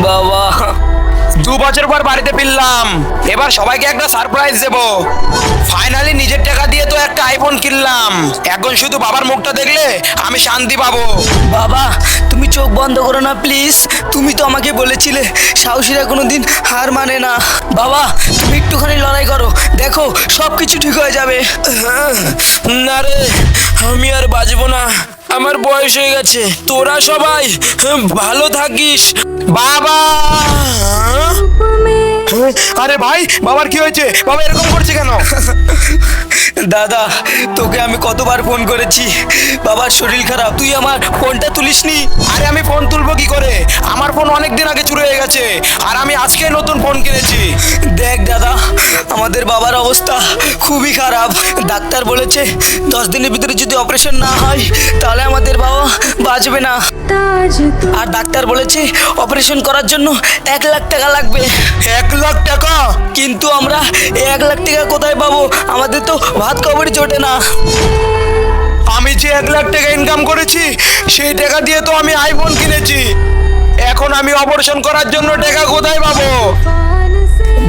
বাবা, 2 বছর পর বাড়িতে ফিরলাম, এবার সবাইকে একটা সারপ্রাইজ দেব। ফাইনালি নিজের টাকা দিয়ে তো একটা আইফোন কিনলাম, এখন শুধু বাবার মুখটা দেখলে আমি শান্তি পাবো। বাবা তুমি চোখ বন্ধ করো না প্লিজ। তুমি তো আমাকে বলেছিলে সাহসীরা কোনোদিন হার মানে না। বাবা তুমি একটুখানি লড়াই করো, দেখো সব কিছু ঠিক হয়ে যাবে। না রে, আমি আর বাঁচবো না, আমার বয়স হয়ে গেছে। তোরা সবাই ভালো থাকিস বাবা। আরে ভাই, বাবার কি হয়েছে? বাবা এরকম করছে কেন? দাদা তোকে আমি কতবার ফোন করেছি, বাবার শরীর খারাপ, তুই আমার ফোনটা তুলিসনি। আরে আমি ফোন তুলবো কি করে? আমার ফোন অনেক দিন আগে চুরি হয়ে গেছে, আর আমি আজকে নতুন ফোন কিনেছি। দেখ দাদা, আমাদের বাবার অবস্থা খুবই খারাপ। ডাক্তার বলেছে 10 দিনের ভিতরে যদি অপারেশন না হয় তাহলে আমাদের বাবা বাঁচবে না। আর ডাক্তার বলেছে অপারেশন করার জন্য 1 লাখ টাকা লাগবে। 1 লাখ টাকা? কিন্তু আমরা 1 লাখ টাকা কোথায় পাবো? আমাদের তো ভাত কবরে জোটে না। আমি যে 1 লাখ টাকা ইনকাম করেছি সেই টাকা দিয়ে তো আমি আইফোন কিনেছি, এখন আমি অপারেশন করার জন্য টাকা কোথায় পাবো?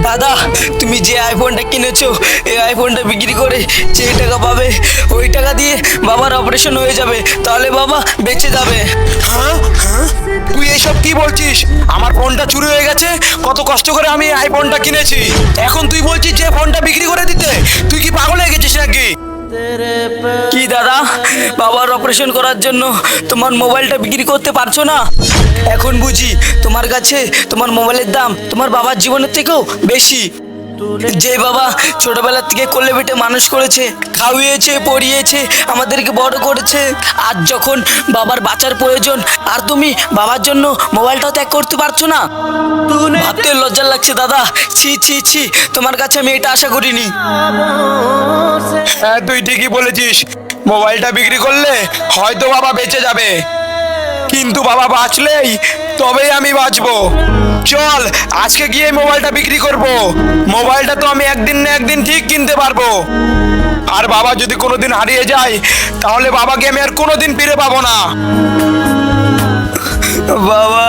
দাদা তুমি যে আইফোনটা কিনেছো, এই আইফোনটা বিক্রি করে যে টাকা পাবে ওই টাকা দিয়ে বাবার অপারেশন হয়ে যাবে, তাহলে বাবা বেঁচে যাবে। হ্যাঁ হ্যাঁ, তুই এসব কি বলছিস? আমার ফোনটা চুরি হয়ে গেছে, কত কষ্ট করে আমি আইফোনটা কিনেছি, এখন তুই বলছিস যে ফোনটা বিক্রি করে দিতে? তুই কি পাগল হয়ে গেছিস নাকি? কি দাদা, বাবার অপারেশন করার জন্য তোমার মোবাইলটা বিক্রি করতে পারছো না? এখন বুঝি তোমার কাছে তোমার মোবাইলের দাম তোমার বাবার জীবনের থেকেও বেশি। যে বাবা ছোটবেলা থেকে কোলে পিঠে মানুষ করেছে, খাওয়িয়েছে, পড়িয়েছে, আমাদেরকে বড় করেছে, আর যখন বাবার বাঁচার প্রয়োজন আর তুমি বাবার জন্য মোবাইলটাও ত্যাগ করতে পারছো না, ভাবতে লজ্জা লাগছে দাদা। ছি ছি ছি, তোমার কাছে আমি এটা আশা করিনি। হ্যাঁ তুই ঠিকই বলেছিস, মোবাইলটা বিক্রি করলে হয়তো বাবা বেঁচে যাবে, কিন্তু বাবা বাঁচলেই তবেই আমি বাঁচবো। চল আজকে গিয়ে মোবাইলটা বিক্রি করব, মোবাইলটা তো আমি একদিন না একদিন ঠিক কিনতে পারবো। আর বাবা যদি কোনোদিন হারিয়ে যায় তাহলে বাবাকে আমি আর কোনোদিন ফিরে পাবো না। বাবা